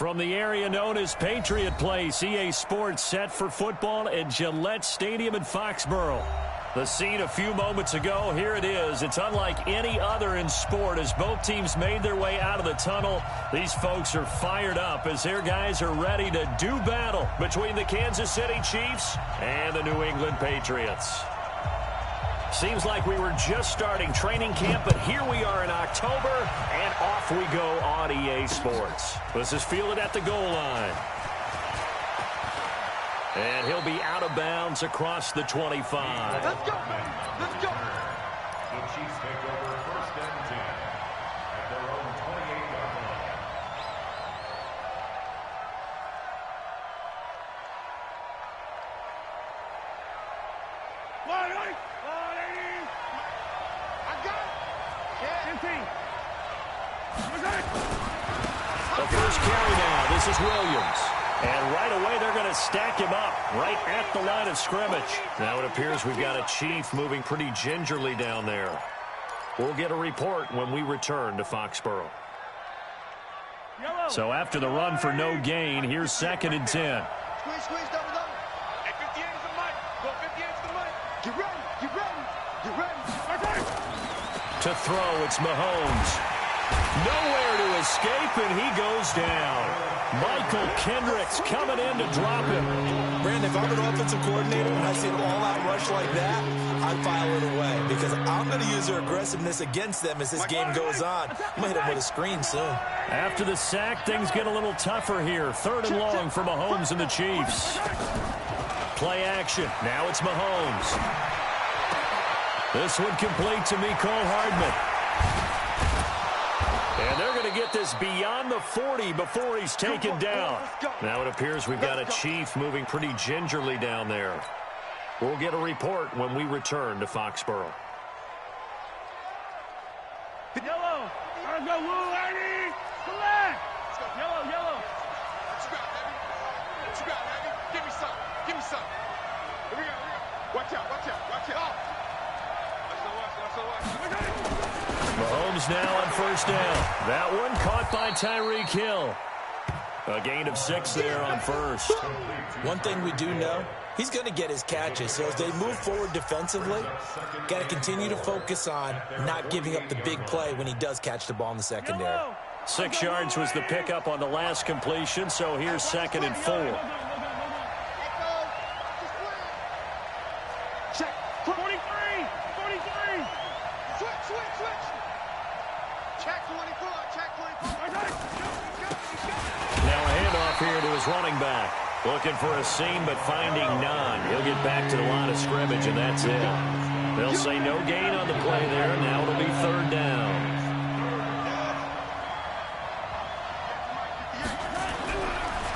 From the area known as Patriot Place, EA Sports set for football at Gillette Stadium in Foxborough. The scene a few moments ago, here it is. It's unlike any other in sport as both teams made their way out of the tunnel. These folks are fired up as their guys are ready to do battle between the Kansas City Chiefs and the New England Patriots. Seems like we were just starting training camp, but here we are in October, and off we go on EA Sports. This is fielded at the goal line. And he'll be out of bounds across the 25. Let's go. Let's go. The Chiefs take over 1st and 10 at their own 28-yard line. I got it. The first carry now. This is Williams. And right away, they're going to stack him up right at the line of scrimmage. Now it appears we've got a Chief moving pretty gingerly down there. We'll get a report when we return to Foxborough. So after the run for no gain, here's 2nd and 10. Squeeze, double. At 58 is the mic. Go 58 is the mic. Get ready. To throw, it's Mahomes. Nowhere to escape, and he goes down. Michael Kendricks coming in to drop him. Brandon, if I'm an offensive coordinator and I see an all-out rush like that, I'd file it away because I'm going to use their aggressiveness against them as this game goes on. I'm going to hit them with a screen soon. After the sack, things get a little tougher here. 3rd and long for Mahomes and the Chiefs. Play action. Now it's Mahomes. This one complete to Mecole Hardman. And they're going to get this beyond the 40 before he's taken down. Now it appears we've got a Chief moving pretty gingerly down there. We'll get a report when we return to Foxborough. Yellow. Let's go, Woo, Eddie. Select. Yellow. What you got, Abby? Give me some. Here we go. Watch out. Mahomes now on 1st down. That one caught by Tyreek Hill. A gain of 6 there on 1st. One thing we do know, he's going to get his catches. So as they move forward defensively, got to continue to focus on not giving up the big play when he does catch the ball in the secondary. 6 yards was the pickup on the last completion, so here's 2nd and 4. Check. 43. Switch. Check 24. Now a handoff here to his running back. Looking for a seam, but finding none. He'll get back to the line of scrimmage, and that's it. They'll say no gain on the play there. Now it'll be 3rd down.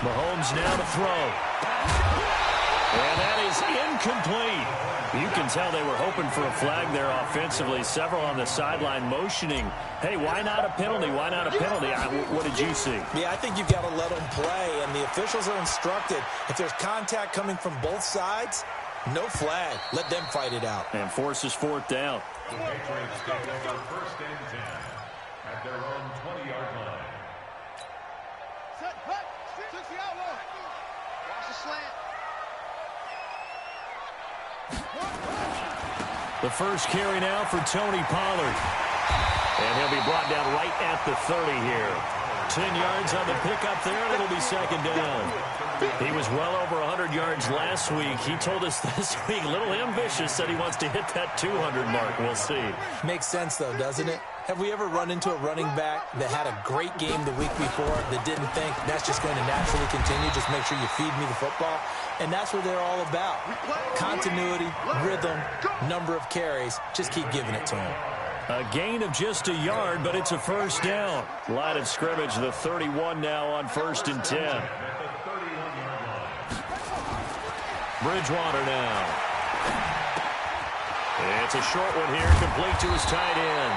Mahomes now to throw. And that is incomplete. You can tell they were hoping for a flag there offensively. Several on the sideline motioning, hey, why not a penalty? Why not a penalty? What did you see? Yeah, I think you've got to let them play, and the officials are instructed. If there's contact coming from both sides, no flag. Let them fight it out. And forces 4th down. The Patriots take over 1st and 10 at their own 20-yard line. Set, hut. 60 outlaw. Watch the slant. The first carry now for Tony Pollard. And he'll be brought down right at the 30 here. 10 yards on the pickup there, and it'll be 2nd down. He was well over 100 yards last week. He told us this week, a little ambitious, said he wants to hit that 200 mark. We'll see. Makes sense, though, doesn't it? Have we ever run into a running back that had a great game the week before that didn't think that's just going to naturally continue? Just make sure you feed me the football. And that's what they're all about. Continuity, rhythm, number of carries. Just keep giving it to them. A gain of just a yard, but it's a 1st down. Line of scrimmage, the 31 now on 1st and 10. Bridgewater now. It's a short one here, complete to his tight end.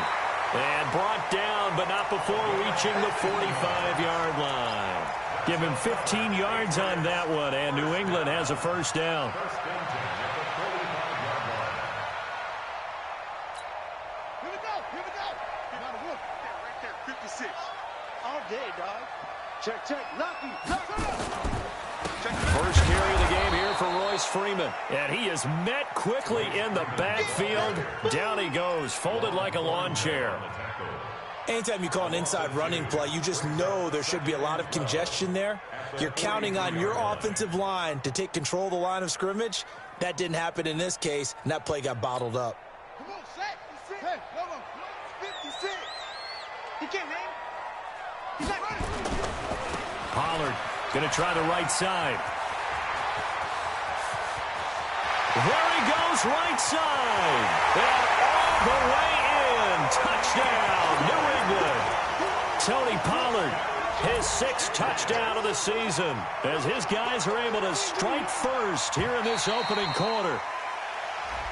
And brought down, but not before reaching the 45-yard line. Give him 15 yards on that one, and New England has a 1st down. Here we go. Right there, 56. All day, dog. Check, check, lucky. First carry of the game here for Royce Freeman. And he is met quickly in the backfield. Down he goes, folded like a lawn chair. Anytime you call an inside running play, you just know there should be a lot of congestion there. You're counting on your offensive line to take control of the line of scrimmage. That didn't happen in this case, and that play got bottled up. Come on, set. Hey, come on. 56. He can't hang. He's not running. Pollard going to try the right side. There he goes, right side. And all the way in. Touchdown, New England. Tony Pollard, his 6th touchdown of the season, as his guys are able to strike first here in this opening quarter.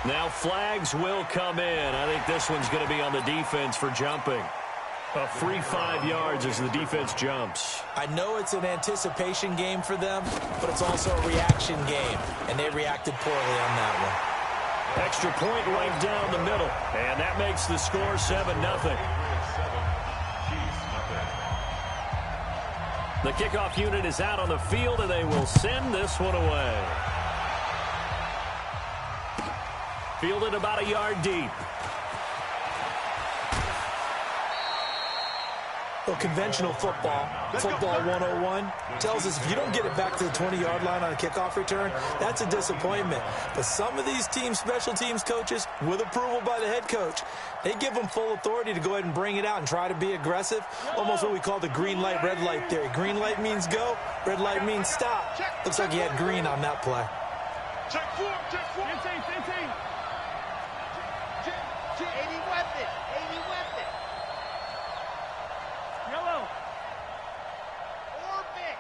Now flags will come in. I think this one's going to be on the defense for jumping. A free 5 yards as the defense jumps. I know it's an anticipation game for them, but it's also a reaction game, and they reacted poorly on that one. Extra point right down the middle, and that makes the score 7-0. The kickoff unit is out on the field, and they will send this one away. Fielded about a yard deep. Well, conventional football 101, tells us if you don't get it back to the 20-yard line on a kickoff return, that's a disappointment. But some of these team special teams coaches, with approval by the head coach, they give them full authority to go ahead and bring it out and try to be aggressive, almost what we call the green light, red light theory. Green light means go, red light means stop. Looks like he had green on that play. Check 4, check 4. 15, 15. 80 weapon, 80 weapon. Yellow. Orbit.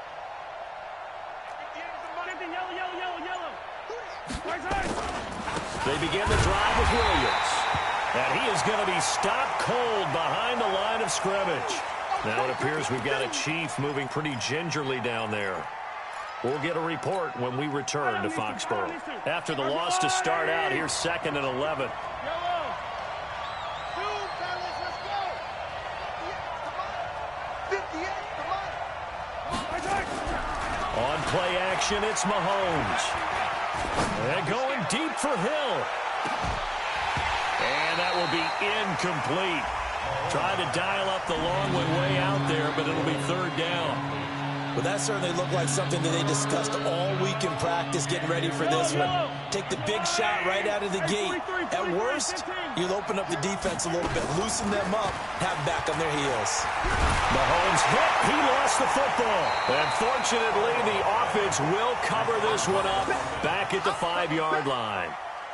50, yellow, yellow, yellow, yellow. Right side. They begin the drive with Williams. And he is going to be stopped cold behind the line of scrimmage. Now it appears we've got a Chief moving pretty gingerly down there. We'll get a report when we return to Foxborough. After the loss to start out, here's 2nd and 11. On play action, it's Mahomes. And going deep for Hill. And that will be incomplete. Trying to dial up the long one way out there, but it'll be 3rd down. Well, that certainly looked like something that they discussed all week in practice, getting ready for this one. Take the big shot right out of the gate. At worst, you'll open up the defense a little bit, loosen them up, have back on their heels. Mahomes hit. He lost the football. And fortunately, the offense will cover this one up back at the 5-yard line.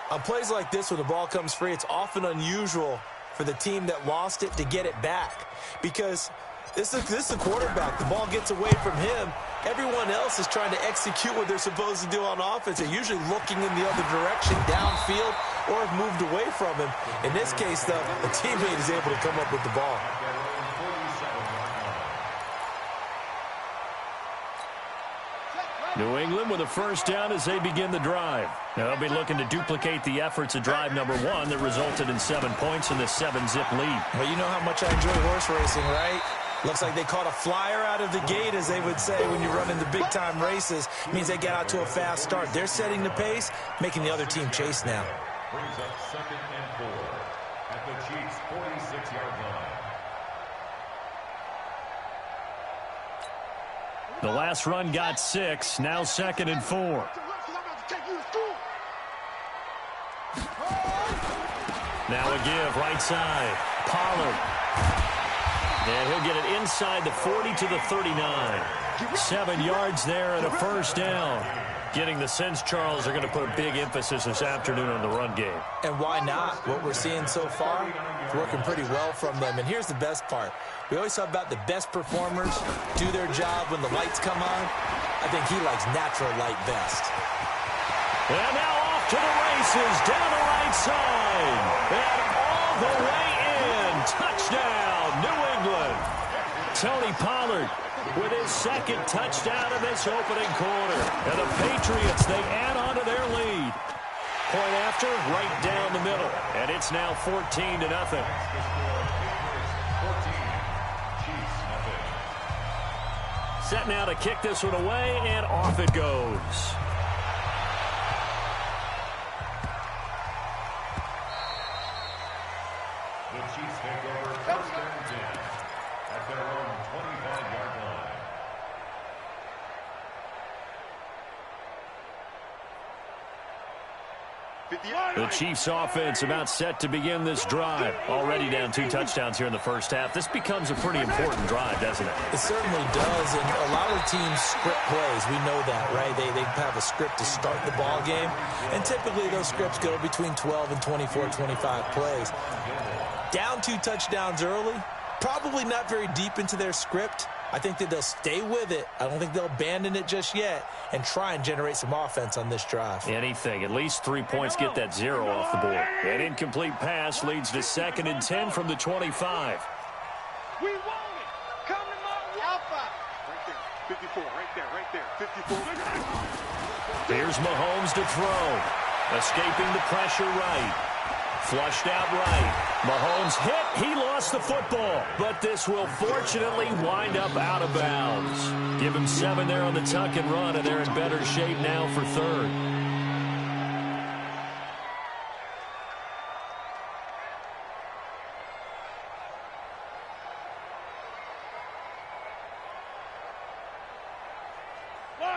On plays like this, when the ball comes free, it's often unusual for the team that lost it to get it back, because this is the quarterback. The ball gets away from him. Everyone else is trying to execute what they're supposed to do on offense. They're usually looking in the other direction, downfield, or have moved away from him. In this case, though, the teammate is able to come up with the ball. New England with a 1st down as they begin the drive. Now they'll be looking to duplicate the efforts of drive number 1 that resulted in 7 points in the 7-zip lead. Well, you know how much I enjoy horse racing, right? Looks like they caught a flyer out of the gate, as they would say when you run into big-time races. It means they get out to a fast start. They're setting the pace, making the other team chase now. Brings up 2nd and 4 at the Chiefs' 46-yard line. The last run got 6. Now 2nd and 4. Now a give, right side. Pollard. And he'll get it inside the 40 to the 39. 7 yards there and a 1st down. Getting the sense, Charles, are going to put a big emphasis this afternoon on the run game. And why not? What we're seeing so far is working pretty well from them. And here's the best part. We always talk about the best performers do their job when the lights come on. I think he likes natural light best. And now off to the races, down the right side. And all the way in. Touchdown, New England. Tony Pollard with his 2nd touchdown of this opening quarter. And the Patriots, they add on to their lead. Point after, right down the middle. And it's now 14-0. set now to kick this one away, and off it goes. The Chiefs take over first and 10 at their own 25-yard line. The Chiefs offense about set to begin this drive. Already down 2 touchdowns here in the first half. This becomes a pretty important drive, doesn't it? It certainly does, and a lot of teams script plays. We know that, right? They have a script to start the ball game, and typically those scripts go between 12 and 24, 25 plays. Down 2 touchdowns early, probably not very deep into their script. I think that they'll stay with it. I don't think they'll abandon it just yet and try and generate some offense on this drive. Anything. At least 3 points get that 0 off the board. An incomplete pass leads to 2nd and 10 from the 25. We want it. Come to my Alpha. Right there. 54. Right there. 54. Here's Mahomes to throw. Escaping the pressure right. Flushed out right. Mahomes hit. He lost the football. But this will fortunately wind up out of bounds. Give him 7 there on the tuck and run, and they're in better shape now for 3rd.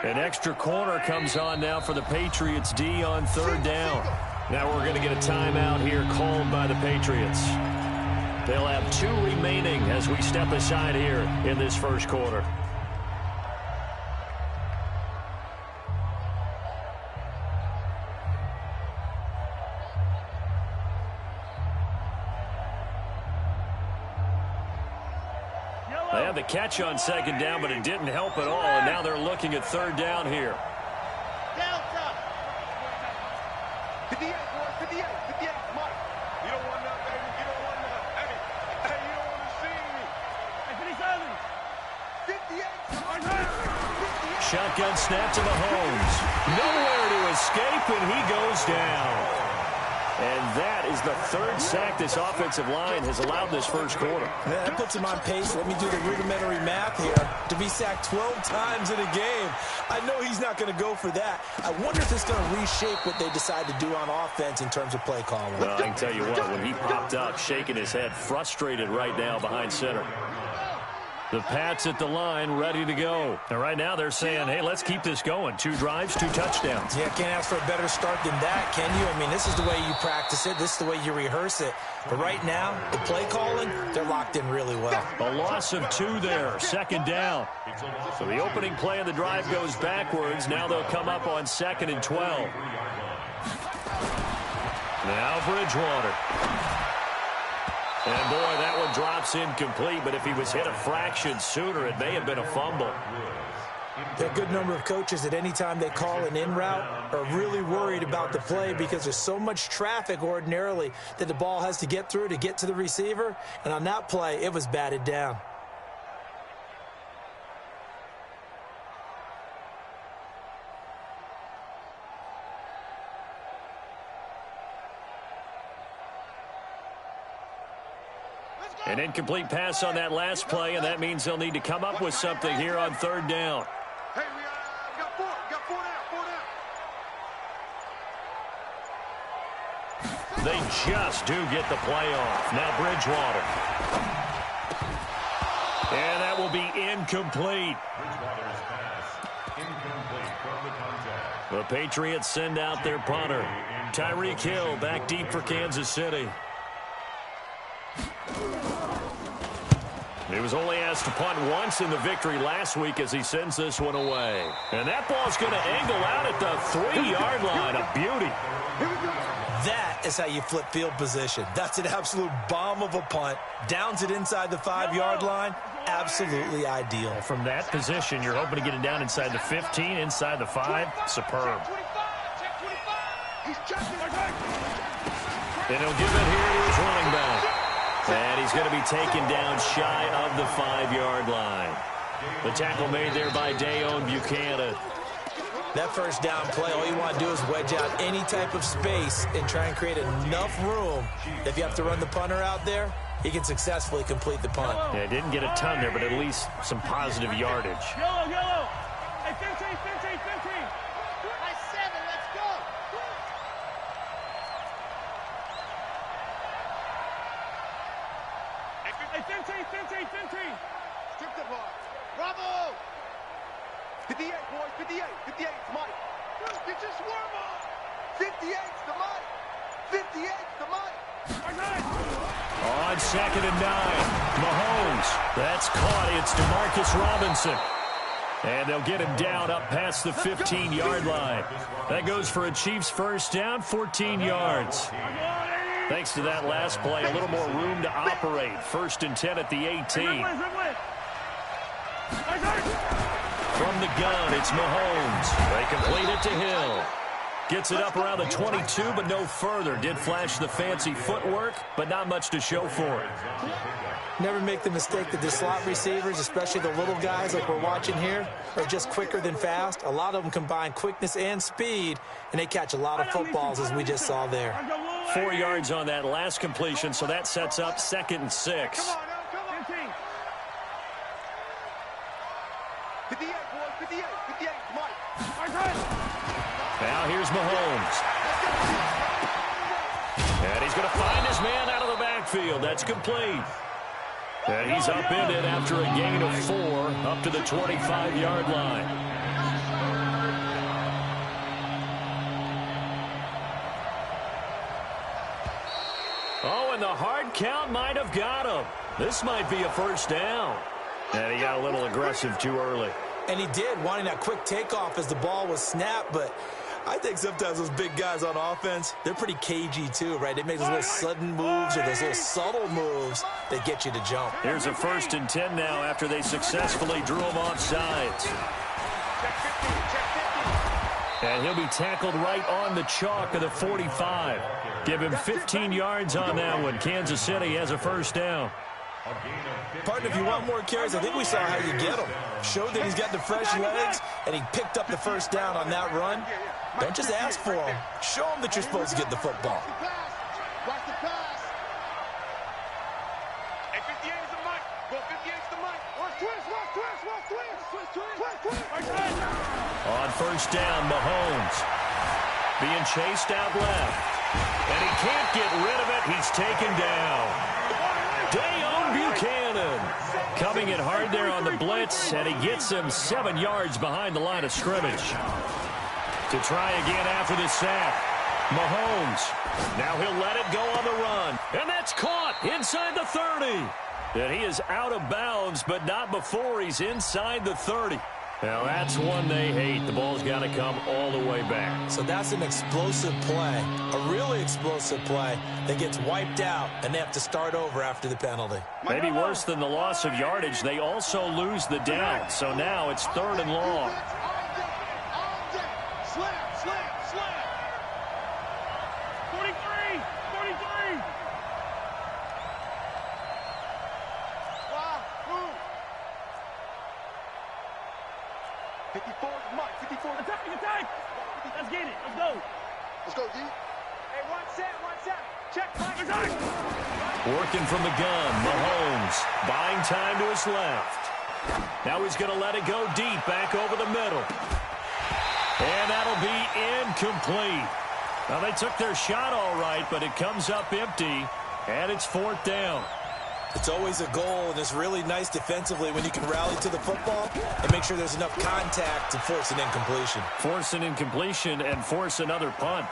An extra corner comes on now for the Patriots D on 3rd down. Now we're going to get a timeout here called by the Patriots. They'll have 2 remaining as we step aside here in this first quarter. They had the catch on 2nd down, but it didn't help at all, and now they're looking at 3rd down here. 58, boy, 58, Mike. You don't want that, baby. You don't want that. Hey, you don't want to see me. Hey, 58. Shotgun snap to Mahomes. Nowhere to escape, and he goes down. And that is the 3rd sack this offensive line has allowed this first quarter. Yeah, that puts him on pace. Let me do the rudimentary math here. To be sacked 12 times in a game, I know he's not going to go for that. I wonder if it's going to reshape what they decide to do on offense in terms of play calling. Well, I can tell you what, when he popped up, shaking his head, frustrated right now behind center. The Pats at the line, ready to go. And right now they're saying, hey, let's keep this going. 2 drives, 2 touchdowns. Yeah, can't ask for a better start than that, can you? I mean, this is the way you practice it. This is the way you rehearse it. But right now, the play calling, they're locked in really well. A loss of 2 there, 2nd down. So the opening play of the drive goes backwards. Now they'll come up on 2nd and 12. Now Bridgewater. And, boy, that one drops incomplete, but if he was hit a fraction sooner, it may have been a fumble. There are a good number of coaches that any time they call an in route are really worried about the play because there's so much traffic ordinarily that the ball has to get through to get to the receiver. And on that play, it was batted down. An incomplete pass on that last play, and that means they'll need to come up with something here on 3rd down. Hey, we got 4 down. They just do get the play off. Now Bridgewater. And that will be incomplete. Bridgewater's pass incomplete from the contact. The Patriots send out their punter. Tyreek Hill back deep for Kansas City. He was only asked to punt once in the victory last week as he sends this one away. And that ball's going to angle out at the 3-yard line. A beauty. That is how you flip field position. That's an absolute bomb of a punt. Downs it inside the 5-yard line. Absolutely ideal. From that position, you're hoping to get it down inside the 15, inside the 5. Superb. And he'll give it here to his running back. And he's going to be taken down shy of the 5-yard line. The tackle made there by Dayon Buchanan. That first down play, all you want to do is wedge out any type of space and try and create enough room. If you have to run the punter out there, he can successfully complete the punt. Yeah, didn't get a ton there, but at least some positive yardage. Yellow, yellow. Hey, 15, 15, 15. Hey, 7, let's go. Hey, 15, 15, 15. Strip the ball. Bravo. 58, boys, 58. 58, it's Mike. Get your swarm on. 58's the Mike. 58's the Mike. On 2nd and 9, Mahomes. That's caught. It's DeMarcus Robinson. And they'll get him down up past the 15-yard line. That goes for a Chiefs first down, 14 yards. Thanks to that last play, a little more room to operate. 1st and 10 at the 18. From the gun, it's Mahomes. They complete it to Hill. Gets it up around the 22, but no further. Did flash the fancy footwork, but not much to show for it. Never make the mistake that the slot receivers, especially the little guys like we're watching here, are just quicker than fast. A lot of them combine quickness and speed, and they catch a lot of footballs, as we just saw there. 4 yards on that last completion, so that sets up 2nd and 6. Come on, now, come on. 15. 58, boys, 58. 58, Mike. Now here's Mahomes. And he's going to find his man out of the backfield. That's complete. And he's upended after a gain of 4 up to the 25-yard line. Oh, and the hard count might have got him. This might be a first down. And he got a little aggressive too early. And he did, wanting that quick takeoff as the ball was snapped, but I think sometimes those big guys on offense, they're pretty cagey too, right? They make those little sudden moves or those little subtle moves that get you to jump. Here's a 1st and 10 now after they successfully drew him off sides. And he'll be tackled right on the chalk of the 45. Give him 15 yards on that one. Kansas City has a first down. Partner, if you want more carries, I think we saw how you get them. Showed that he's got the fresh legs, and he picked up the first down on that run. Don't just ask for them. Show them that you're supposed to get the football. Watch the pass. Hey, 58 is the Mike. Go 58's the Mike. Watch twist, watch twist, watch twist. Twist, twist, twist. On first down, Mahomes being chased out left. And he can't get rid of it. He's taken down. Dayon Buchanan coming in hard there on the blitz, and he gets him 7 yards behind the line of scrimmage. To try again after the sack, Mahomes. Now he'll let it go on the run. And that's caught inside the 30. And he is out of bounds, but not before he's inside the 30. Now that's one they hate. The ball's got to come all the way back. So that's an explosive play, a really explosive play that gets wiped out, and they have to start over after the penalty. Maybe worse than the loss of yardage, they also lose the down. So now it's 3rd and long. Slam, slam, slam. 43, 43. Wow, move. 54 is Mike. 54. Attack, attack. Let's get it. Let's go. Let's go, D. Hey, one set. Check, Mike. Attack. Working from the gun, Mahomes buying time to his left. Now he's going to let it go deep back over the middle. And that'll be incomplete. Now, they took their shot all right, but it comes up empty, and it's 4th down. It's always a goal, and it's really nice defensively when you can rally to the football and make sure there's enough contact to force an incompletion. Force an incompletion and force another punt.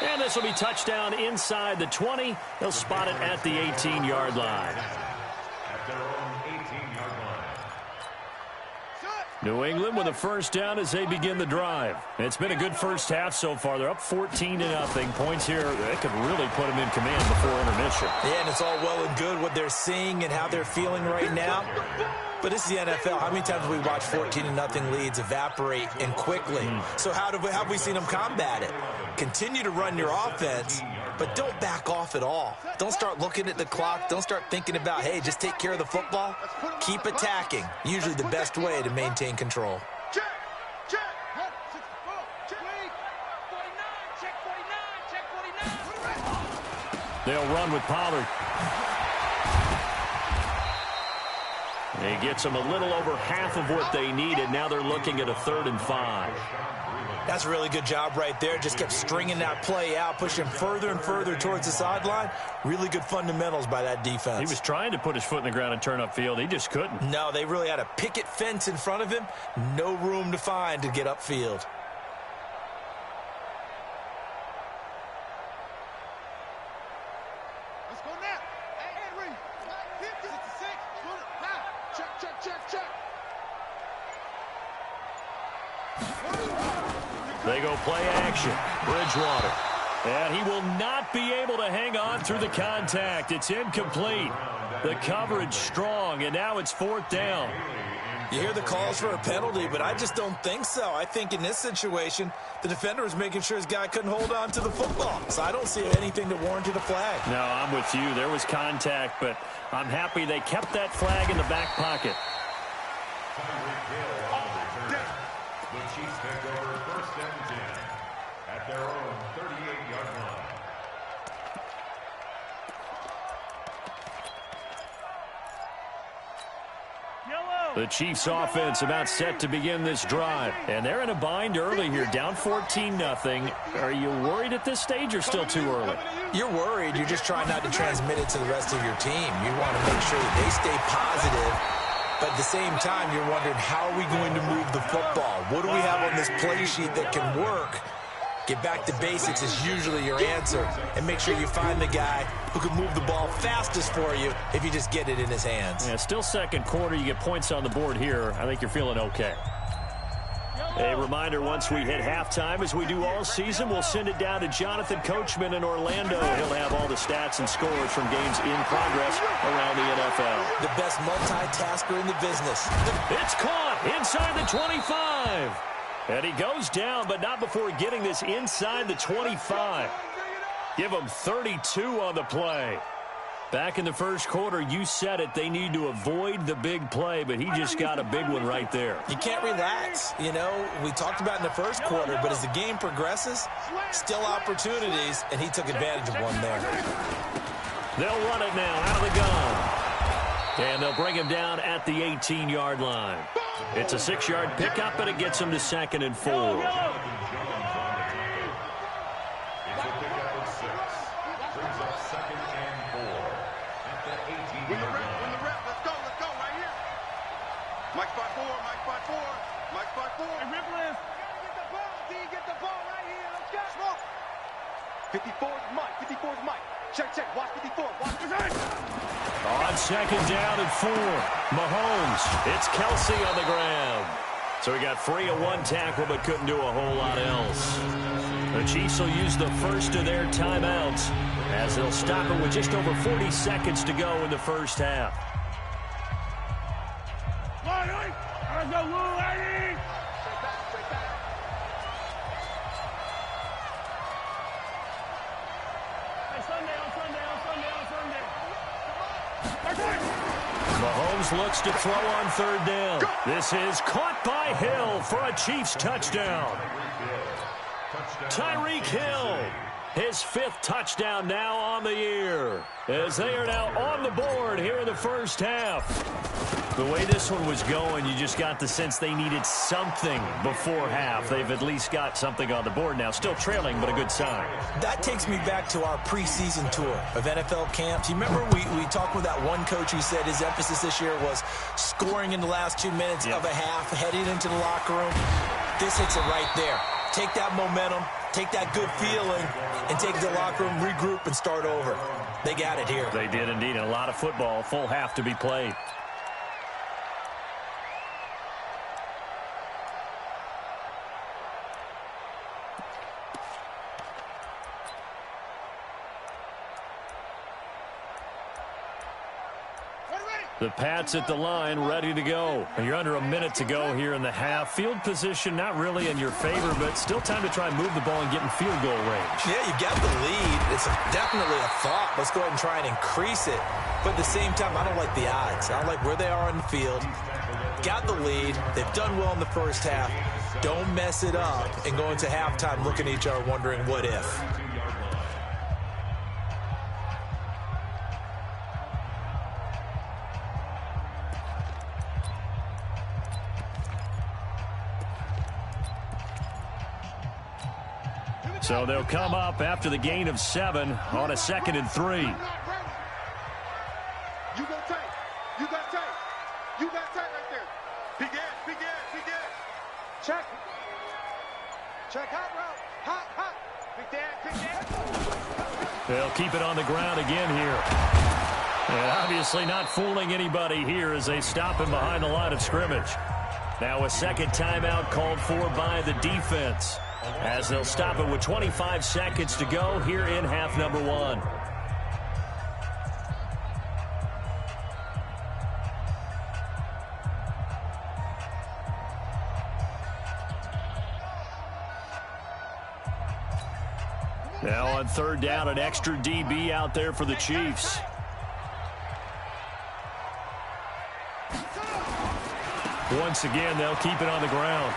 And this will be touchdown inside the 20. They'll spot it at the 18-yard line. At their own 18-yard line. New England with a first down as they begin the drive. It's been a good first half so far. They're up 14-0. Points here, they could really put them in command before intermission. Yeah, and it's all well and good what they're seeing and how they're feeling right now. But this is the NFL. How many times have we watched 14-0 leads evaporate and quickly? So how have we seen them combat it? Continue to run your offense, but don't back off at all. Don't start looking at the clock. Don't start thinking about, hey, just take care of the football. Keep attacking. Usually the best way to maintain control. Check, check. Check 49, check 49, check 49. They'll run with Pollard. He gets them a little over half of what they needed. Now they're looking at a 3rd and 5. That's a really good job right there. Just kept stringing that play out, pushing further and further towards the sideline. Really good fundamentals by that defense. He was trying to put his foot in the ground and turn upfield. He just couldn't. No, they really had a picket fence in front of him. No room to find to get upfield. Let's go now. Hey, Henry. 56. Check, check, check, check. They go play action. Bridgewater. And he will not be able to hang on through the contact. It's incomplete. The coverage strong, and now it's 4th down. You hear the calls for a penalty, but I just don't think so. I think in this situation, the defender was making sure his guy couldn't hold on to the football. So I don't see anything that warranted a flag. No, I'm with you. There was contact, but I'm happy they kept that flag in the back pocket. The Chiefs take over 1st and 10 at their own 38-yard line. The Chiefs offense about set to begin this drive. And they're in a bind early here, down 14-0. Are you worried at this stage or still too early? You're worried. You're just trying not to transmit it to the rest of your team. You want to make sure that they stay positive. But at the same time, you're wondering, how are we going to move the football? What do we have on this play sheet that can work? Get back to basics is usually your answer. And make sure you find the guy who can move the ball fastest for you if you just get it in his hands. Yeah, still 2nd quarter. You get points on the board here. I think you're feeling okay. A reminder, once we hit halftime, as we do all season, we'll send it down to Jonathan Coachman in Orlando. He'll have all the stats and scores from games in progress around the NFL. The best multitasker in the business. It's caught inside the 25. And he goes down, but not before getting this inside the 25. Give him 32 on the play. Back in the 1st quarter, you said it, they need to avoid the big play, but he just got a big one right there. You can't relax. You know, we talked about in the 1st quarter, but as the game progresses, still opportunities, and he took advantage of one there. They'll run it now out of the gun. And they'll bring him down at the 18-yard line. It's a 6-yard pickup, and it gets him to 2nd and 4. Mike 5-4, Mike 5-4, Mike 5-4. Hey, Rippless. Get the ball, D. Get the ball right here. Let's go. Smoke. 54's Mike. 54's Mike. Check, check. Watch 54. Watch this. On 2nd down and 4. Mahomes. It's Kelsey on the ground. So he got free of one tackle but couldn't do a whole lot else. The Chiefs will use the first of their timeouts as they'll stop it with just over 40 seconds to go in the 1st half. Let's go, Lou, Eddie! Hey, Sunday. Mahomes looks to throw on 3rd down. This is caught by Hill for a Chiefs touchdown. Tyreek Hill, his 5th touchdown now on the year, as they are now on the board here in the 1st half. The way this one was going, you just got the sense they needed something before half. They've at least got something on the board now. Still trailing, but a good sign. That takes me back to our preseason tour of NFL camps. You remember we talked with that one coach who said his emphasis this year was scoring in the last 2 minutes of a half, heading into the locker room. This hits it right there. Take that momentum, take that good feeling, and take it to the locker room, regroup, and start over. They got it here. They did indeed. A lot of football, full half to be played. The Pats at the line, ready to go. You're under a minute to go here in the half. Field position not really in your favor, but still time to try and move the ball and get in field goal range. Yeah, you got the lead. It's definitely a thought. Let's go ahead and try and increase it. But at the same time, I don't like the odds. I don't like where they are on the field. Got the lead. They've done well in the 1st half. Don't mess it up and go into halftime looking at each other wondering what if. So they'll come up after the gain of 7 on a 2nd and 3. You go tight. You got tight. You got tight right there. Big ass, big ass, big ass. Check. Check hot route. Hot, hot. Big ass, big ass. They'll keep it on the ground again here. And obviously not fooling anybody here as they stop him behind the line of scrimmage. Now a second timeout called for by the defense, as they'll stop it with 25 seconds to go here in half number 1. Now on 3rd down, an extra DB out there for the Chiefs. Once again, they'll keep it on the ground.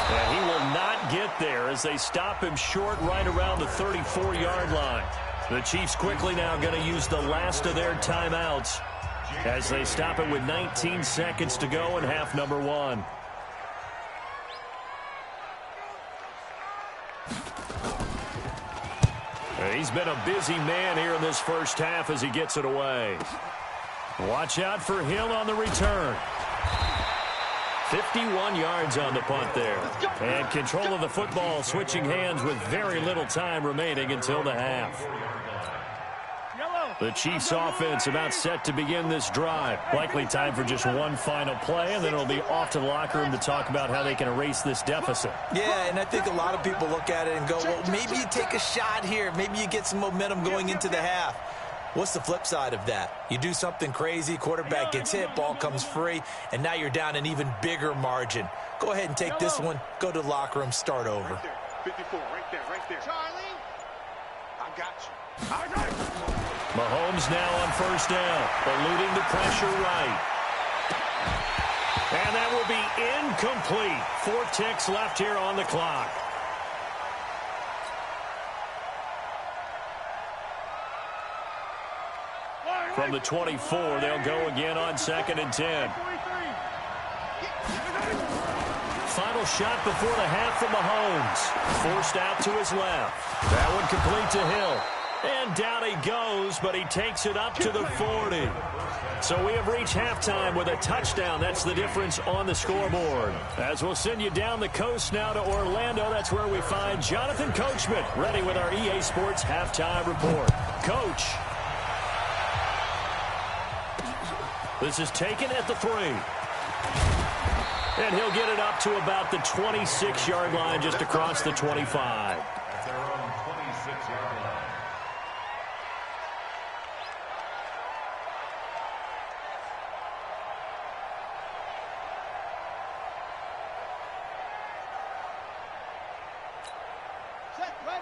And he will not get there as they stop him short right around the 34-yard line. The Chiefs quickly now going to use the last of their timeouts as they stop it with 19 seconds to go in half number 1. He's been a busy man here in this first half as he gets it away. Watch out for Hill on the return. 51 yards on the punt there. And control of the football switching hands with very little time remaining until the half. The Chiefs offense about set to begin this drive. Likely time for just one final play, and then it'll be off to the locker room to talk about how they can erase this deficit. Yeah, and I think a lot of people look at it and go, well, maybe you take a shot here. Maybe you get some momentum going into the half. What's the flip side of that? You do something crazy, quarterback gets hit, ball comes free, and now you're down an even bigger margin. Go ahead and take this one, go to the locker room, start over. Right there, 54, right there, right there. Charlie, I got you. I got you. Mahomes now on 1st down, eluding the pressure right. And that will be incomplete. 4 ticks left here on the clock. From the 24, they'll go again on 2nd and 10. Final shot before the half from Mahomes. Forced out to his left. That one complete to Hill. And down he goes, but he takes it up to the 40. So we have reached halftime with a touchdown. That's the difference on the scoreboard. As we'll send you down the coast now to Orlando, that's where we find Jonathan Coachman, ready with our EA Sports halftime report. Coach. This is taken at the 3. And he'll get it up to about the 26-yard line, just across the 25. At their own 26-yard line.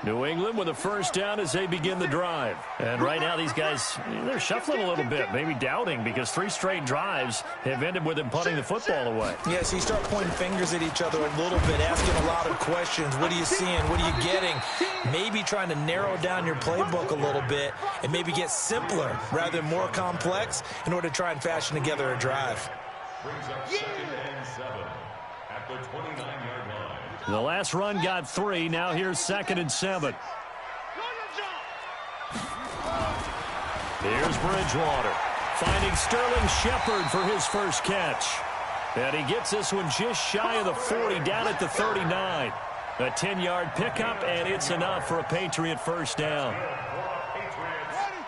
New England with a 1st down as they begin the drive. And right now these guys, they're shuffling a little bit, maybe doubting, because 3 straight drives have ended with them punting the football away. Yeah, so you start pointing fingers at each other a little bit, asking a lot of questions. What are you seeing? What are you getting? Maybe trying to narrow down your playbook a little bit and maybe get simpler rather than more complex in order to try and fashion together a drive. Brings up 2nd and 7 at the 29-yard line. The last run got 3. Now here's 2nd and 7. Here's Bridgewater finding Sterling Shepard for his first catch. And he gets this one just shy of the 40, down at the 39. A 10-yard pickup, and it's enough for a Patriot 1st down.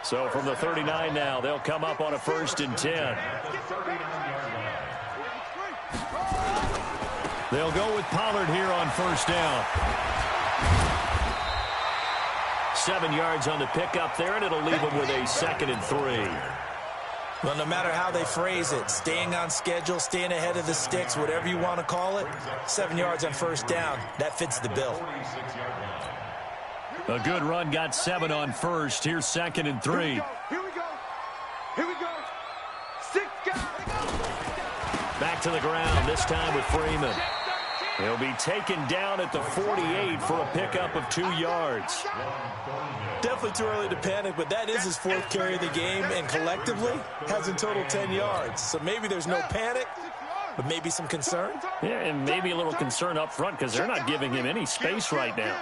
So from the 39 now, they'll come up on a 1st and 10. They'll go with Pollard here on 1st down. 7 yards on the pickup there, and it'll leave them with a 2nd and 3. Well, no matter how they phrase it, staying on schedule, staying ahead of the sticks, whatever you want to call it, 7 yards on 1st down, that fits the bill. A good run got 7 on 1st. Here's 2nd and 3. Here we go. Here we go. 6 guys. Back to the ground, this time with Freeman. He'll be taken down at the 48 for a pickup of 2 yards. Definitely too early to panic, but that is his 4th carry of the game, and collectively has in total 10 yards. So maybe there's no panic, but maybe some concern. Yeah, and maybe a little concern up front because they're not giving him any space right now.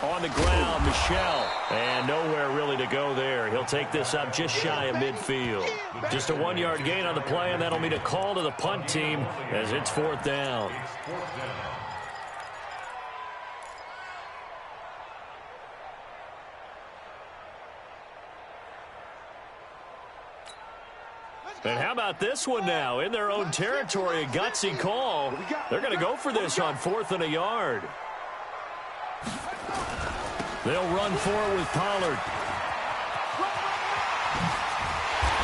On the ground, Michel, and nowhere really to go there. He'll take this up just shy of midfield. Just a 1-yard gain on the play, and that'll mean a call to the punt team as it's 4th down. And how about this one now? In their own territory, a gutsy call. They're going to go for this on 4th and a yard. They'll run for it with Pollard.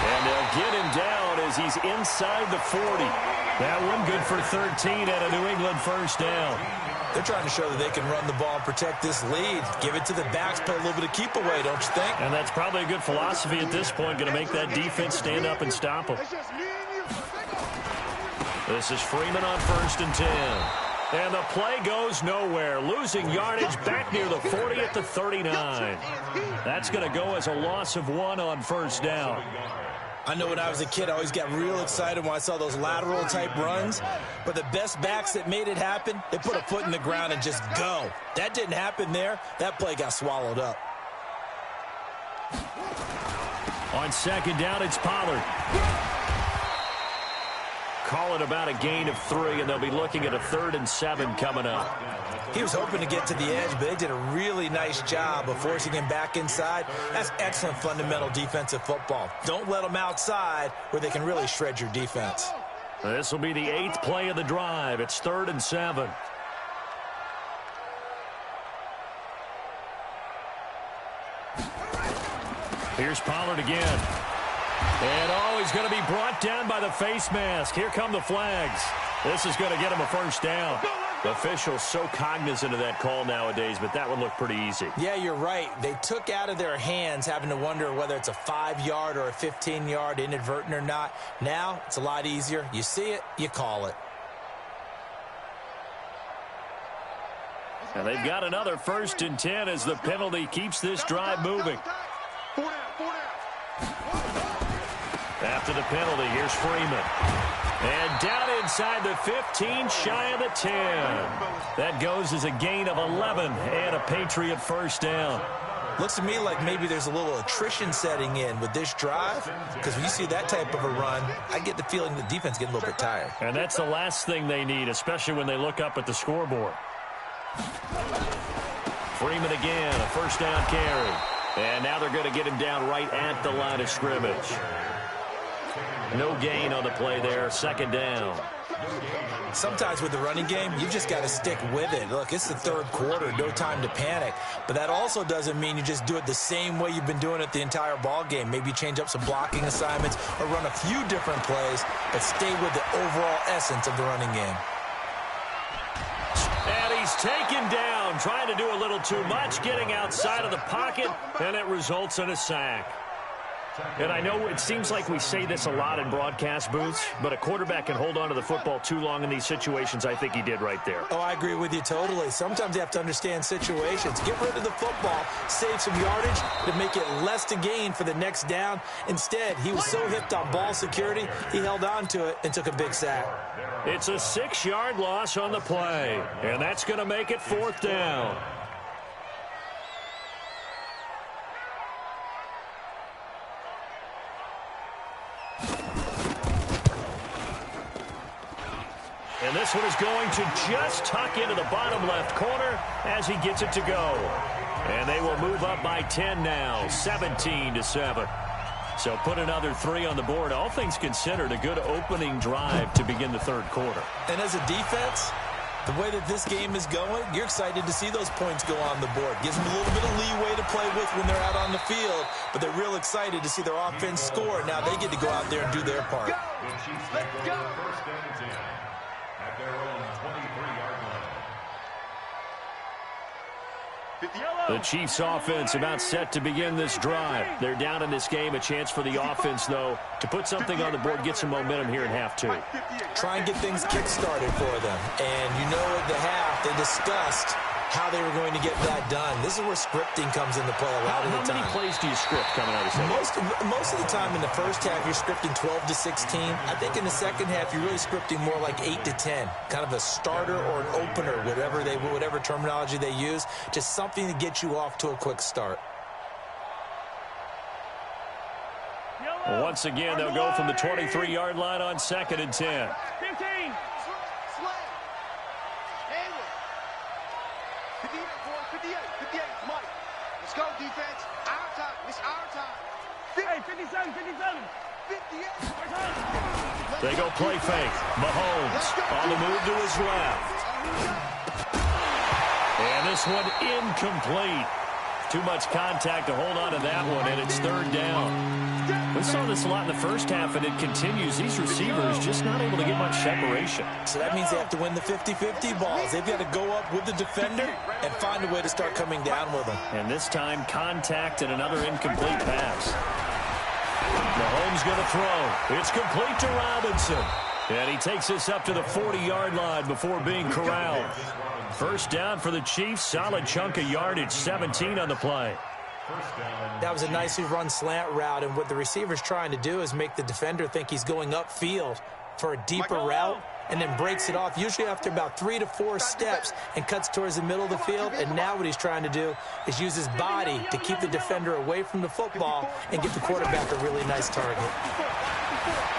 And they'll get him down as he's inside the 40. That one good for 13 at a New England first down. They're trying to show that they can run the ball and protect this lead. Give it to the backs, play a little bit of keep away, don't you think? And that's probably a good philosophy at this point, going to make that defense stand up and stop them. This is Freeman on 1st and 10. And the play goes nowhere. Losing yardage back near the 40 at the 39. That's going to go as a loss of 1 on 1st down. I know when I was a kid, I always got real excited when I saw those lateral-type runs. But the best backs that made it happen, they put a foot in the ground and just go. That didn't happen there. That play got swallowed up. On 2nd down, it's Pollard. Call it about a gain of 3, and they'll be looking at a 3rd and 7 coming up. He was hoping to get to the edge, but they did a really nice job of forcing him back inside. That's excellent fundamental defensive football. Don't let them outside where they can really shred your defense. This will be the 8th play of the drive. It's 3rd and 7. Here's Pollard again. And, he's going to be brought down by the face mask. Here come the flags. This is going to get him a first down. The officials so cognizant of that call nowadays, but that one looked pretty easy. Yeah, you're right. They took out of their hands having to wonder whether it's a 5-yard or a 15-yard inadvertent or not. Now, it's a lot easier. You see it, you call it. And they've got another 1st and 10 as the penalty keeps this drive moving. After the penalty, here's Freeman. And down inside the 15, shy of the 10. That goes as a gain of 11 and a Patriot first down. Looks to me like maybe there's a little attrition setting in with this drive, because when you see that type of a run, I get the feeling the defense getting a little bit tired. And that's the last thing they need, especially when they look up at the scoreboard. Freeman again, a first down carry. And now they're going to get him down right at the line of scrimmage. No gain on the play there, 2nd down. Sometimes with the running game, you've just got to stick with it. Look, it's the 3rd quarter, no time to panic. But that also doesn't mean you just do it the same way you've been doing it the entire ball game. Maybe change up some blocking assignments or run a few different plays, but stay with the overall essence of the running game. And he's taken down, trying to do a little too much, getting outside of the pocket, and it results in a sack. And I know it seems like we say this a lot in broadcast booths, but a quarterback can hold on to the football too long in these situations. I think he did right there. Oh, I agree with you totally. Sometimes you have to understand situations. Get rid of the football, save some yardage to make it less to gain for the next down. Instead, he was so hipped on ball security, he held on to it and took a big sack. It's a 6-yard loss on the play, and that's going to make it 4th down. And this one is going to just tuck into the bottom left corner as he gets it to go. And they will move up by 10 now, 17-7. So put another 3 on the board. All things considered, a good opening drive to begin the 3rd quarter. And as a defense, the way that this game is going, you're excited to see those points go on the board. Gives them a little bit of leeway to play with when they're out on the field, but they're real excited to see their offense score. Now they get to go out there and do their part. Let's go. 1st and 10 at their own 23-yard line. The Chiefs offense about set to begin this drive. They're down in this game. A chance for the offense, though, to put something on the board, get some momentum here in half two. Try and get things kick-started for them. And you know at the half, they discussed how they were going to get that done. This is where scripting comes into play a lot of the time. How many plays do you script coming out of this? Most of the time in the first half, you're scripting 12 to 16. I think in the second half, you're really scripting more like 8 to 10. Kind of a starter or an opener, whatever terminology they use. Just something to get you off to a quick start. Once again, they'll go from the 23-yard line on 2nd and 10. 15. 58, Mike. Let's go, defense. Our time. It's our time. Hey, 57. 58. They go play fake. Mahomes on the move to his left. And this one incomplete. Too much contact to hold on to that one, and it's 3rd down. We saw this a lot in the first half, and it continues. These receivers just not able to get much separation. So that means they have to win the 50-50 balls. They've got to go up with the defender and find a way to start coming down with them. And this time, contact and another incomplete pass. Mahomes going to throw. It's complete to Robinson. And he takes this up to the 40-yard line before being corralled. First down for the Chiefs. Solid chunk of yardage, 17 on the play. That was a nicely run slant route, and what the receiver's trying to do is make the defender think he's going upfield for a deeper route and then breaks it off, usually after about 3 to 4 steps, and cuts towards the middle of the field. And now what he's trying to do is use his body to keep the defender away from the football and get the quarterback a really nice target.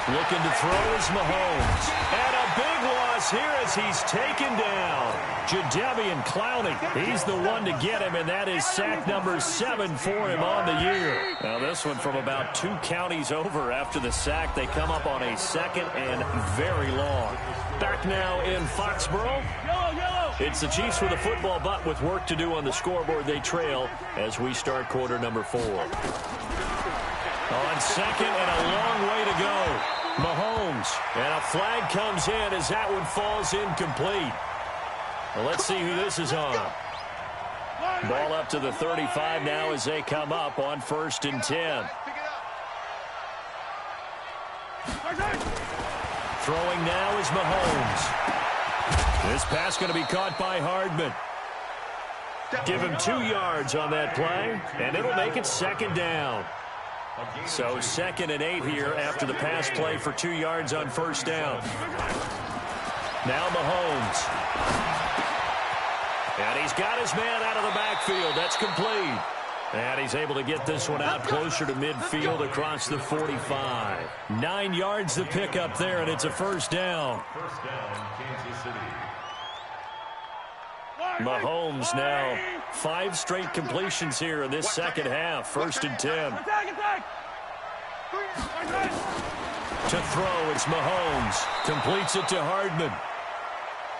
Looking to throw is Mahomes. And a big loss here as he's taken down. Jadeveon Clowney. He's the one to get him, and that is sack number 7 for him on the year. Now this one from about 2 counties over after the sack. They come up on a 2nd and very long. Back now in Foxborough. It's the Chiefs with a football, but with work to do on the scoreboard. They trail as we start quarter number 4. On 2nd and a long way to go. Mahomes. And a flag comes in as that one falls incomplete. Well, let's see who this is on. Ball up to the 35 now as they come up on 1st and 10. Throwing now is Mahomes. This pass going to be caught by Hardman. Give him 2 yards on that play, and it'll make it 2nd down. So 2nd and 8 here after the pass play for 2 yards on 1st down. Now Mahomes. And he's got his man out of the backfield. That's complete. And he's able to get this one out closer to midfield across the 45. 9 yards to pick up there, and it's a 1st down. First down, Kansas City. Mahomes now 5 straight completions here in this 2nd half. 1st and 10. To throw, it's Mahomes. Completes it to Hardman.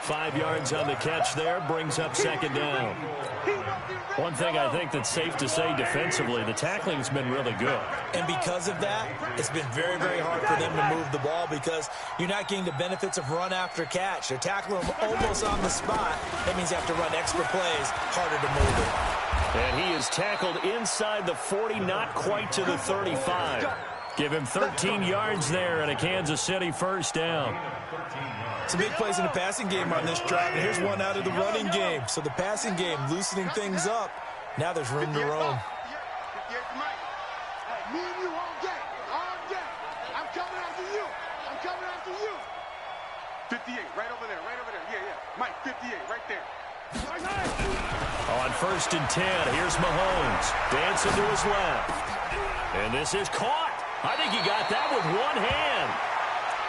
5 yards on the catch there, brings up 2nd down. One thing I think that's safe to say defensively, the tackling's been really good. And because of that, it's been very, very hard for them to move the ball because you're not getting the benefits of run after catch. They're tackling them almost on the spot. That means you have to run extra plays, harder to move it. And he is tackled inside the 40, not quite to the 35. Give him 13 yards there and a Kansas City 1st down. Some big plays in the passing game on this drive, and here's one out of the running game. So the passing game loosening things up. Now there's room to roam. Me and you all day. I'm coming after you. 58, right over there. Yeah. Mike, 58, right there. On 1st and 10, here's Mahomes. Dancing to his left. And this is caught. I think he got that with one hand.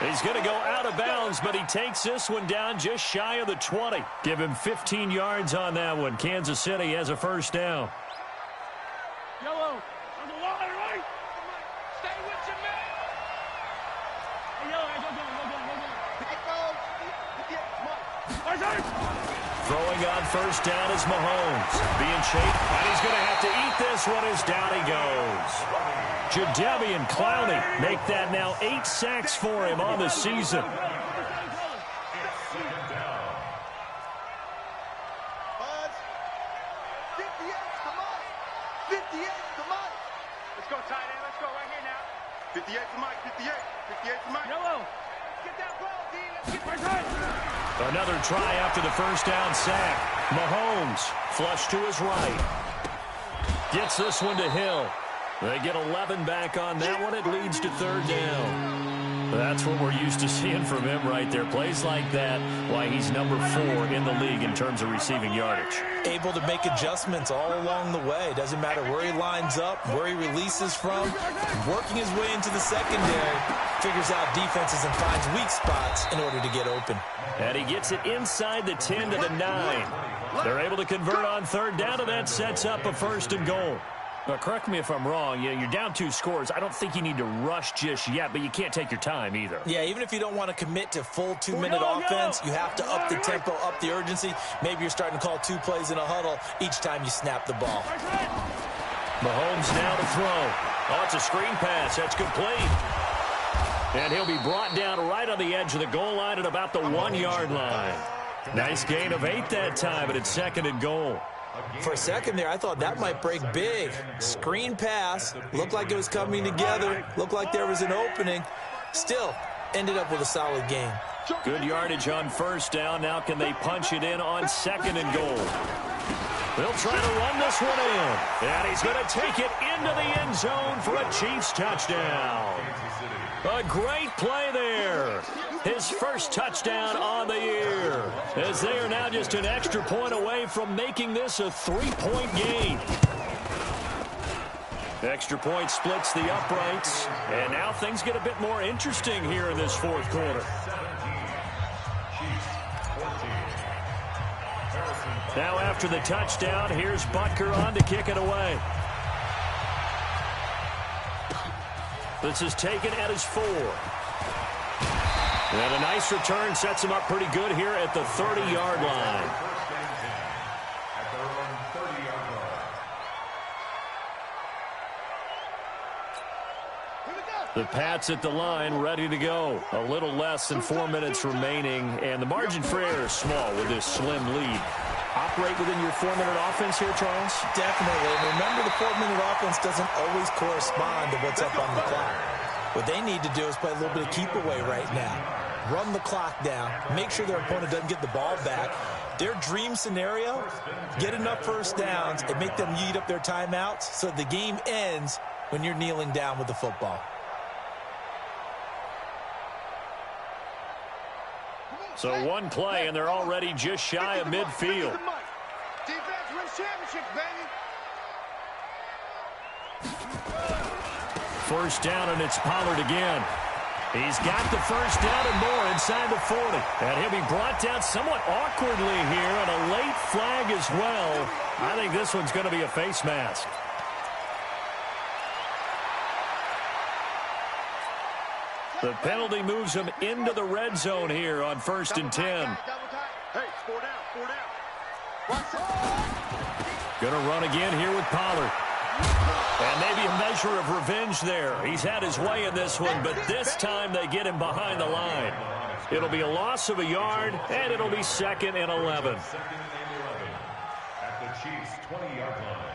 He's going to go out of bounds, but he takes this one down just shy of the 20. Give him 15 yards on that one. Kansas City has a 1st down. Yellow, on the line, right? Stay with your man. Hey, Yellow, go. Throwing on 1st down is Mahomes. Being shaped, and he's going to have to eat this one as down he goes. Jadeveon Clowney make that now 8 sacks for him on the season. 58's the Mike. 58's the Mike. Let's go, tight end. Let's go right here now. 58's the Mike. 58. 58's the Mike. Yellow. Get that ball, D. Let's get right. Another try after the first down sack. Mahomes flush to his right. Gets this one to Hill. They get 11 back on that one. It leads to third down. That's what we're used to seeing from him right there. Plays like that, why he's number 4 in the league in terms of receiving yardage. Able to make adjustments all along the way. Doesn't matter where he lines up, where he releases from. Working his way into the secondary. Figures out defenses and finds weak spots in order to get open. And he gets it inside the 10 to the 9. They're able to convert on third down, and that sets up a first and goal. Now, correct me if I'm wrong. You're down 2 scores. I don't think you need to rush just yet, but you can't take your time either. Yeah, even if you don't want to commit to full 2-minute offense, you have to up the tempo, up the urgency. Maybe you're starting to call 2 plays in a huddle each time you snap the ball. Mahomes now to throw. Oh, it's a screen pass. That's complete. And he'll be brought down right on the edge of the goal line at about the 1-yard line. Nice gain of 8 that time, but it's second and goal. For a second there, I thought that might break big. Screen pass. Looked like it was coming together. Looked like there was an opening. Still, ended up with a solid game. Good yardage on first down. Now can they punch it in on second and goal? They'll try to run this one in. And he's going to take it into the end zone for a Chiefs touchdown. A great play there. His first touchdown on the year, as they are now just an extra point away from making this a 3-point game. Extra point splits the uprights, and now things get a bit more interesting here in this fourth quarter. Now after the touchdown, here's Butker on to kick it away. This is taken at his 4. And a nice return sets him up pretty good here at the 30-yard line. The Pats at the line, ready to go. A little less than 4 minutes remaining, and the margin for error is small with this slim lead. Operate within your 4-minute offense here, Charles? Definitely. And remember, the 4-minute offense doesn't always correspond to what's up on the clock. What they need to do is play a little bit of keep away right now. Run the clock down. Make sure their opponent doesn't get the ball back. Their dream scenario, get enough first downs and make them eat up their timeouts so the game ends when you're kneeling down with the football. So one play, and they're already just shy of midfield. Defense wins championships, baby. First down, and it's Pollard again. He's got the first down and more inside the 40. And he'll be brought down somewhat awkwardly here, and a late flag as well. I think this one's going to be a face mask. The penalty moves him into the red zone here on 1st and 10. Hey, 4 down, 4 down. Going to run again here with Pollard. And maybe a measure of revenge there. He's had his way in this one, but this time they get him behind the line. It'll be a loss of a yard, and it'll be 2nd and 11. At the Chiefs' 20-yard line.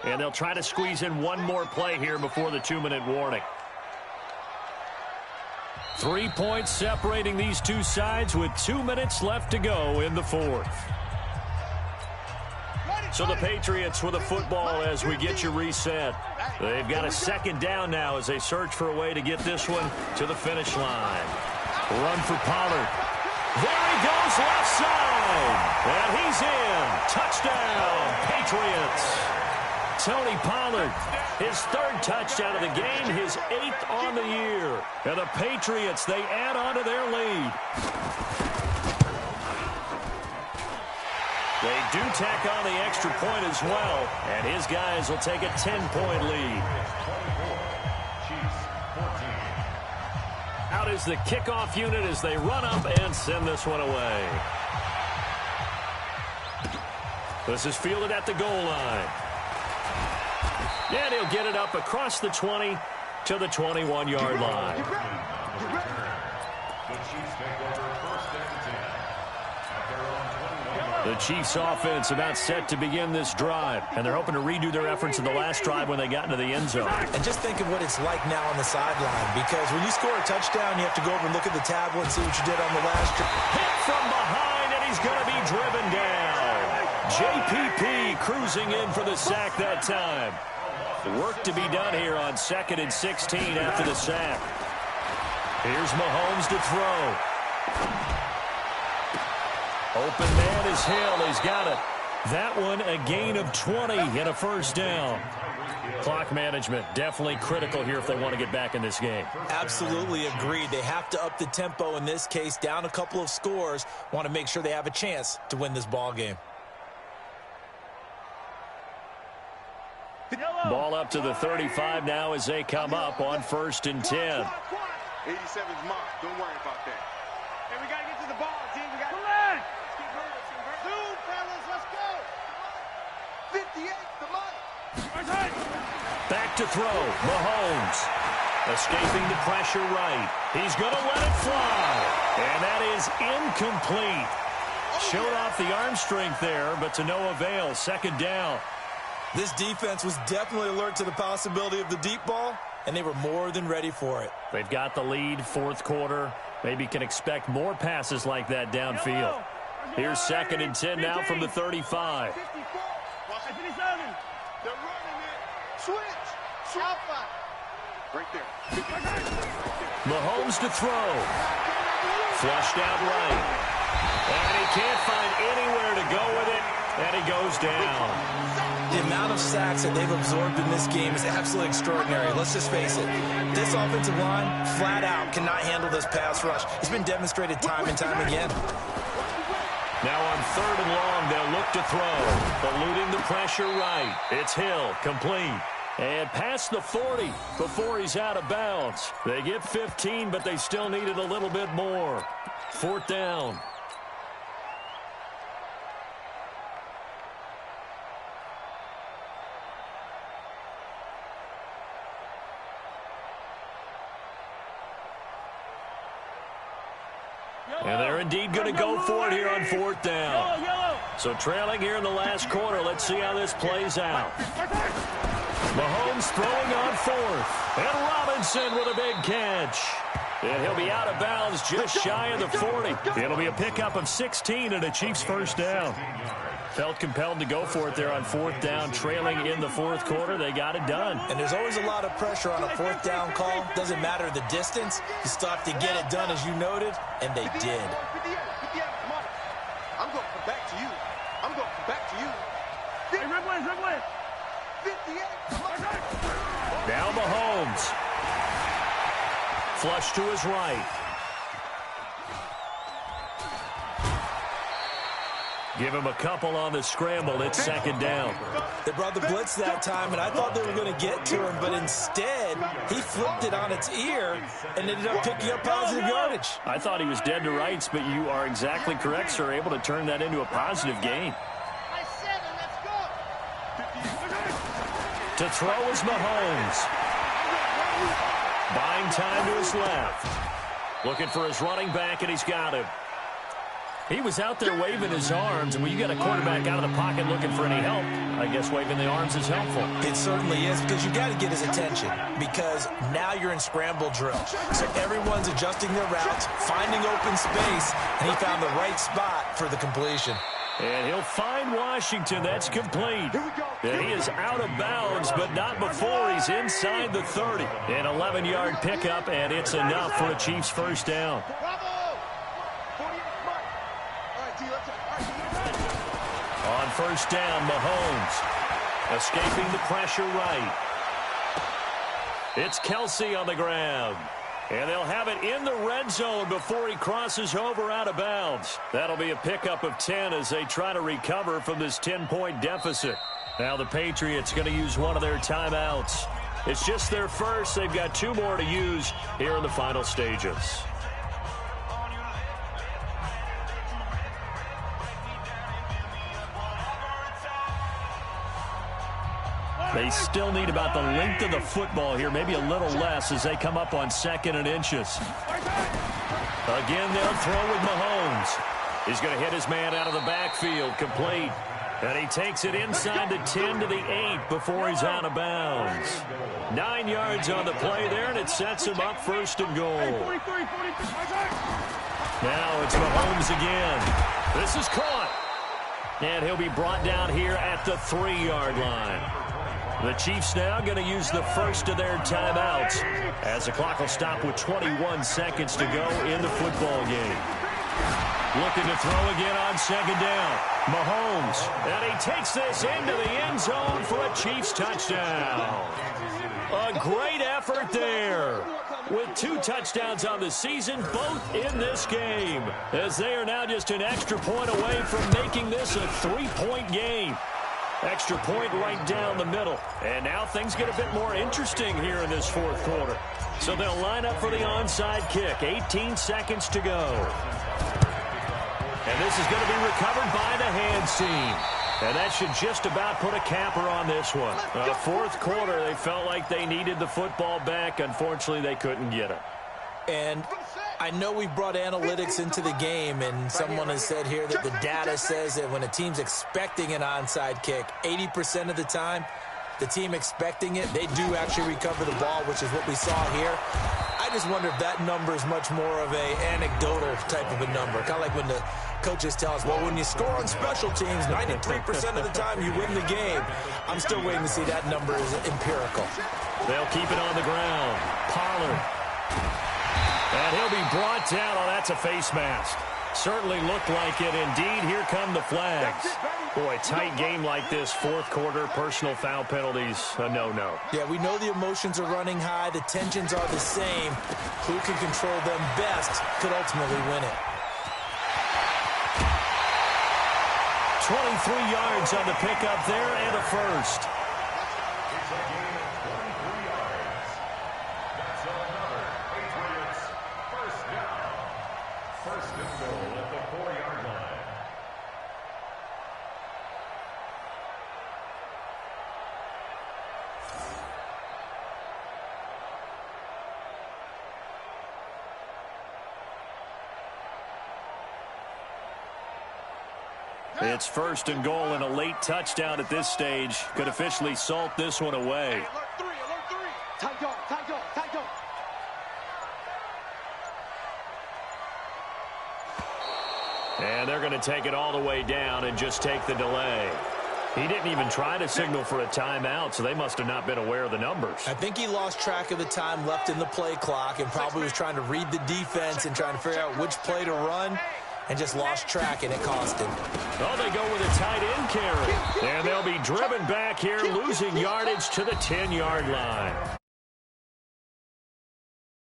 And they'll try to squeeze in one more play here before the 2-minute warning. 3 points separating these two sides with 2 minutes left to go in the fourth. So the Patriots with a football as we get you reset. They've got a second down now as they search for a way to get this one to the finish line. Run for Pollard. There he goes, left side. And he's in. Touchdown, Patriots. Tony Pollard, his 3rd touchdown of the game, his 8th on the year. And the Patriots, they add on to their lead. They do tack on the extra point as well, and his guys will take a 10-point lead. Out is the kickoff unit as they run up and send this one away. This is fielded at the goal line. And he'll get it up across the 20 to the 21-yard line. The Chiefs take over first and 10 at their own 21-yard line. The Chiefs offense about set to begin this drive, and they're hoping to redo their efforts in the last drive when they got into the end zone. And just think of what it's like now on the sideline, because when you score a touchdown, you have to go over and look at the tablet and see what you did on the last drive. Hit from behind, and he's going to be driven down. JPP cruising in for the sack that time. Work to be done here on 2nd and 16 after the sack. Here's Mahomes to throw. Open man is Hill. He's got it. That one a gain of 20 and a first down. Clock management definitely critical here if they want to get back in this game. Absolutely agreed. They have to up the tempo in this case, down a couple of scores. Want to make sure they have a chance to win this ball game. Ball up to the 35 now as they come up on 1st and 10. 87's mine. Don't worry about that. Hey, we got to get to the ball, team. We got to let's keep moving. Zoom, fellas. Let's go. 58, the money. Back to throw. Mahomes. Escaping the pressure right. He's going to let it fly. And that is incomplete. Showed off the arm strength there, but to no avail. 2nd down. This defense was definitely alert to the possibility of the deep ball, and they were more than ready for it. They've got the lead, 4th quarter. Maybe can expect more passes like that downfield. Here's 2nd and 10 now from the 35. 54. Watch it. 57. They're running it. Switch. Alpha. Right there. Mahomes to throw. Flushed out right. And he can't find anywhere to go with it, and he goes down. The amount of sacks that they've absorbed in this game is absolutely extraordinary. Let's just face it. This offensive line, flat out, cannot handle this pass rush. It's been demonstrated time and time again. Now on 3rd and long, they'll look to throw. Eluding the pressure right. It's Hill, complete. And past the 40 before he's out of bounds. They get 15, but they still needed a little bit more. 4th down. And they're indeed going to go for it here on 4th down. So trailing here in the last quarter. Let's see how this plays out. Mahomes throwing on 4th. And Robinson with a big catch. And he'll be out of bounds just shy of the 40. It'll be a pickup of 16 and a Chiefs first down. Felt compelled to go for it there on 4th down, trailing in the 4th quarter. They got it done. And there's always a lot of pressure on a 4th down call. Doesn't matter the distance. You still have to get it done, as you noted, and they did. 58, money. I'm going to come back to you. I'm going to come back to you. Hey, red one. 58. Now Mahomes. Flush to his right. Give him a couple on the scramble. It's 2nd down. They brought the blitz that time, and I thought they were going to get to him, but instead, he flipped it on its ear and ended up picking up positive yardage. I thought he was dead to rights, but you are exactly correct, sir. Able to turn that into a positive gain. To throw is Mahomes. Buying time to his left. Looking for his running back, and he's got him. He was out there waving his arms, and when you got a quarterback out of the pocket looking for any help, I guess waving the arms is helpful. It certainly is, because you got to get his attention, because now you're in scramble drill. So everyone's adjusting their routes, finding open space, and he found the right spot for the completion. And he'll find Washington. That's complete. And he is out of bounds, but not before he's inside the 30. An 11-yard pickup, and it's enough for a Chiefs first down. On 1st down, Mahomes. Escaping the pressure right. It's Kelsey on the ground. And they'll have it in the red zone before he crosses over out of bounds. That'll be a pickup of 10 as they try to recover from this 10-point deficit. Now the Patriots going to use one of their timeouts. It's just their first. They've got 2 more to use here in the final stages. They still need about the length of the football here, maybe a little less as they come up on 2nd and inches. Again, they'll throw with Mahomes. He's going to hit his man out of the backfield, complete. And he takes it inside the 10 to the 8 before he's out of bounds. 9 yards on the play there, and it sets him up 1st and goal. Now it's Mahomes again. This is caught. And he'll be brought down here at the 3-yard line. The Chiefs now going to use the first of their timeouts as the clock will stop with 21 seconds to go in the football game. Looking to throw again on 2nd down. Mahomes, and he takes this into the end zone for a Chiefs touchdown. A great effort there. With 2 touchdowns on the season, both in this game, as they are now just an extra point away from making this a 3-point game. Extra point right down the middle. And now things get a bit more interesting here in this 4th quarter. So they'll line up for the onside kick. 18 seconds to go. And this is going to be recovered by the hands team. And that should just about put a capper on this one. 4th quarter, they felt like they needed the football back. Unfortunately, they couldn't get it. And I know we brought analytics into the game, and someone has said here that the data says that when a team's expecting an onside kick, 80% of the time, the team expecting it, they do actually recover the ball, which is what we saw here. I just wonder if that number is much more of a anecdotal type of a number. Kind of like when the coaches tell us, well, when you score on special teams, 93% of the time you win the game. I'm still waiting to see that number is empirical. They'll keep it on the ground. Pollard. And he'll be brought down. Oh, that's a face mask. Certainly looked like it. Indeed, here come the flags. Boy, tight game like this, 4th quarter, personal foul penalties, a no-no. Yeah, we know the emotions are running high. The tensions are the same. Who can control them best could ultimately win it. 23 yards on the pickup there and a first. It's a gain of 23 yards. That's another Patriots first down. 1st and goal at the 4-yard line. It's 1st and goal, and a late touchdown at this stage could officially salt this one away. Alert 3, alert 3. Tight dog, tight dog, tight dog. And they're going to take it all the way down and just take the delay. He didn't even try to signal for a timeout, so they must have not been aware of the numbers. I think he lost track of the time left in the play clock and probably was trying to read the defense and trying to figure out which play to run, and just lost track, and it cost him. Oh, they go with a tight end carry. And they'll be driven back here, losing yardage to the 10-yard line.